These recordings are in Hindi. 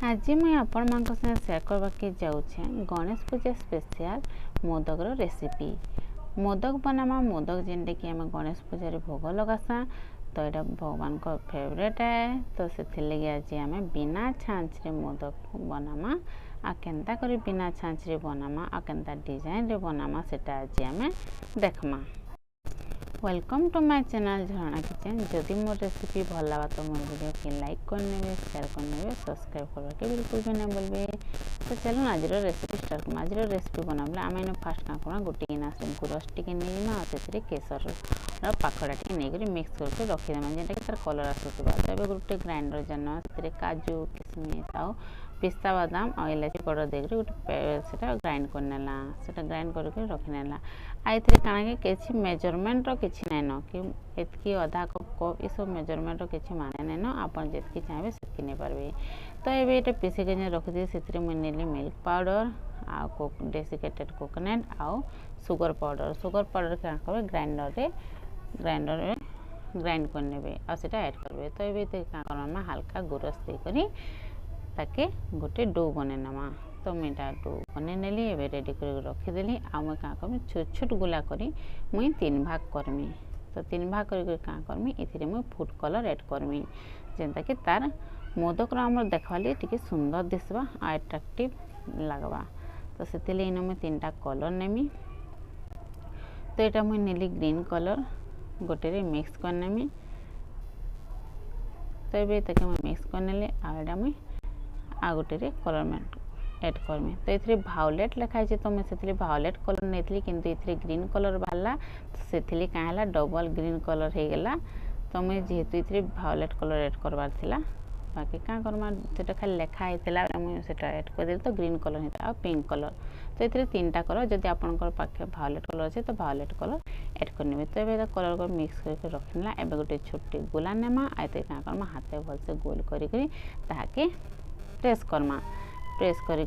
आज मुझे आपण मान सेयार करवाके जाऊे गणेश पूजा स्पेशल मोदक रेसिपी। मोदक बनामा मोदक जेनटे कि आम गणेश पूजा भोग लगासा तो यहाँ भगवान को फेवरेट है। तो से लगे आज आम बिना छाँच रे मोदक बनामा आ केन्ता करी बिना छाँच रे बनामा आ केन्ता डिजाइन रे बनामा सेटा आज आम देखमा। Welcome to my channel Jharna kitchen. जदि मोर रेसिपी भल लगा तो मोर वीडियो के लाइक करने शेयर करने सब्सक्राइब करके बिल्कुल भी नहीं बोलबे। तो चलो आज रेसिपी स्टार्ट करना। आज रेसिपी बनाबले आम इन फास्ट क्या करना गोटे गिलास गुरस टी नहीं से केसर पाखड़ा टी नहीं मिक्स करके रखीदेमा जेनटा कि तार कलर आसूबा। तो गोटे ग्राइंडर जाना से काजू किसमिस आउ पिस्ता बादाम और इलायची पाउडर देकर गोटे ग्राइंड करनेला से ग्राइंड करके रखीनेला। आई काना कि मेजरमेंट किसी नाइन कि एतकी अधा कप ये सब मेजरमेंट किसी माने नाइन आप जी चाहिए से नहीं पारे। तो ये पीसिक रखी से मुझे मिल्क पाउडर आउ डेसिकेटेड कोकोनट आउ सुगर पाउडर क्या करेंगे ग्राइंडर ग्राइंड करने आटा ऐड करेंगे। तो ये क्या करना हल्का गुरस देकर ताके गोटे डो बने नमा। तो मुझे डो बने नेली एवं रेडी कर रखीदेली। आ मुझे क्या करमी छोट छोट गुला करी मुई 3 भाग करमी। तो 3 भाग कर क्या करमी इथिरे मुई फूड कलर ऐड करमी जेनता कि तार मोदक आमर देखवाली टिके सुंदर दिसबा आ अट्रैक्टिव लगवा। तो से इन मुझे 3टा कलर नेमी। तो यहाँ मुझे नेली ग्रीन कलर गोटे मिक्स करनेमी। तो ये मिक्स करने आटा मुझे आ गोटे कलर में ऐड करमी। तो ये भायोलेट लिखाई तो मुझे भायोलेट कलर नहीं किंतु ये ग्रीन कलर बाहर तो से क्या डबल ग्रीन कलर हो गला। तो मुझे जेहेतु ये भायोलेट कलर ऐड करवार थिला बाकी क्या करमा से खाली लिखाई मुझे ऐड कर तो ग्रीन कलर होता आ पिंक कलर। तो ये 3टा कलर जदि आपंकर पाखे भायोलेट कलर अच्छे तो भायोलेट कलर ऐड करने। तो ये कलर को मिक्स करके रखना। एवं गोटे छोटी गोला नेमा आते क्या करमा हाथ भलसे गोल करी ताके प्रेस करमा। प्रेस करी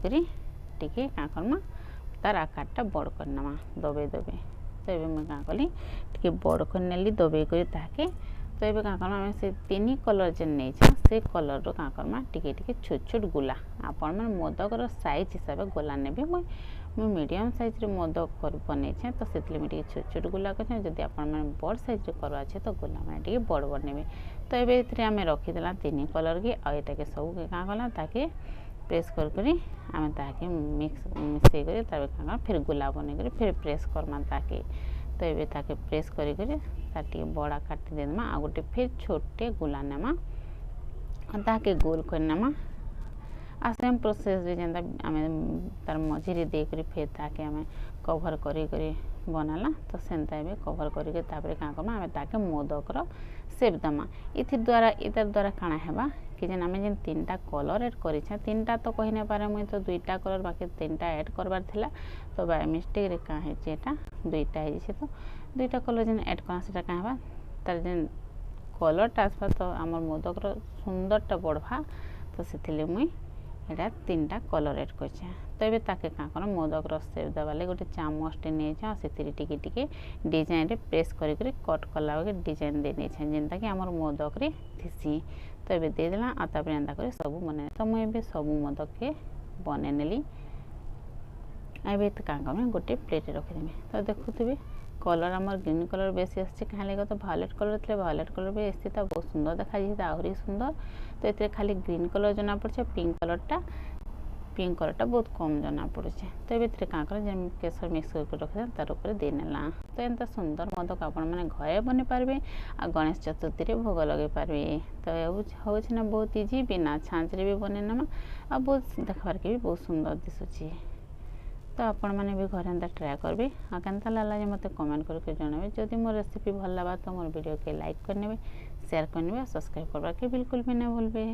टिके क्या करमा तार आकारटा बड़ करनमा दबे। तो ये मुझे क्या कली टे बड़ कर नेली दबे कर ताके। तो ये क्या करमा से 3 कलर जेन नहीं से कलर रो क्या करमा टिके छोट छोट गोला आपण मैंने मोदक साइज हिसाब से गोला ने मुझे मीडियम साइज रे मोदक कर बने तो से छोट छोट गोला कर जदि आप बड़ साइज करवा तो गोला मैंने बड़ बने। तो ये आम रखीदेला 3 कलर की आटा के सब क्या कला ताकि प्रेस कर आम ताकि मिक्स मिसई कर फिर गोला बन फिर प्रेस करमा ताकि। तो ये ताकि प्रेस कर बड़ा काटी देमा आ गोटे फिर छोटे गोला नेमा ताकि गोल करनेमा आ सेम प्रोसेस जेनता आम तार मझे देकर फिर ताकि आम कभर करी बनाला। तो सेंता भी कभर करके क्या करमा आम ताकि मोदकर सेप दमा। इधर द्वारा काना है कि जेन आम जेन 3टा कलर ऐड कर 3टा तो कही नहीं पारे मुझे तो 2टा कलर बाकी 3टा ऐड करवार थिला। तो बाय मिस्टेक रे क्या है 2टा है तो 2टा कलर जेन ऐड करना से क्या तार जेन कलरटा आसवा तो आम मोदक सुंदरटा बढ़वा। तो से मुई यहाँ 3टा कलर ऐड कर। तो ये ताके क्या कर मोदक सेप देवाले गोटे चामचटे नहीं से टिके डिजाइन रे प्रेस करी कट कला डिजाइन दे नहीं जेनता कि आम मोदक रे थीसी। तो ये देदेला आतापर एंता कर सब बने। तो मुझे सब मोदक के बने नेली। ये क्या कर गोटे प्लेट रखीदेमी। तो देखुए कलर आम ग्रीन कलर बेसी आसी क्या लगे तो भायोलेट कलर थे भायोलेट कलर भी आसी बहुत सुंदर देखा आहरी सुंदर। तो ये खाली ग्रीन कलर जना पड़े पिंक कलरटा बहुत कम जना पड़े। तो ये क्या कर केसर मिक्स करके रखी तार ऊपर दे नेला। तो एंता सुंदर मोदक आपण मैंने घरे बनी पारे आ गणेश चतुर्थी भोग लगे पारे। तो हूँ ना बहुत इजी बिना छाँच रे भी बने नमा आ बहुत देखबार के भी बहुत सुंदर दिशुची। तो आपण मैंने भी घर एंता ट्राए करेंगे आ केनता लागला मत कमेंट करके जनाबे। जदि मोर रेसिपी भल लगा तो मोर वीडियो के लाइक करने शेयर करने सब्सक्राइब करवा के बिल्कुल भी नहीं भूलबे।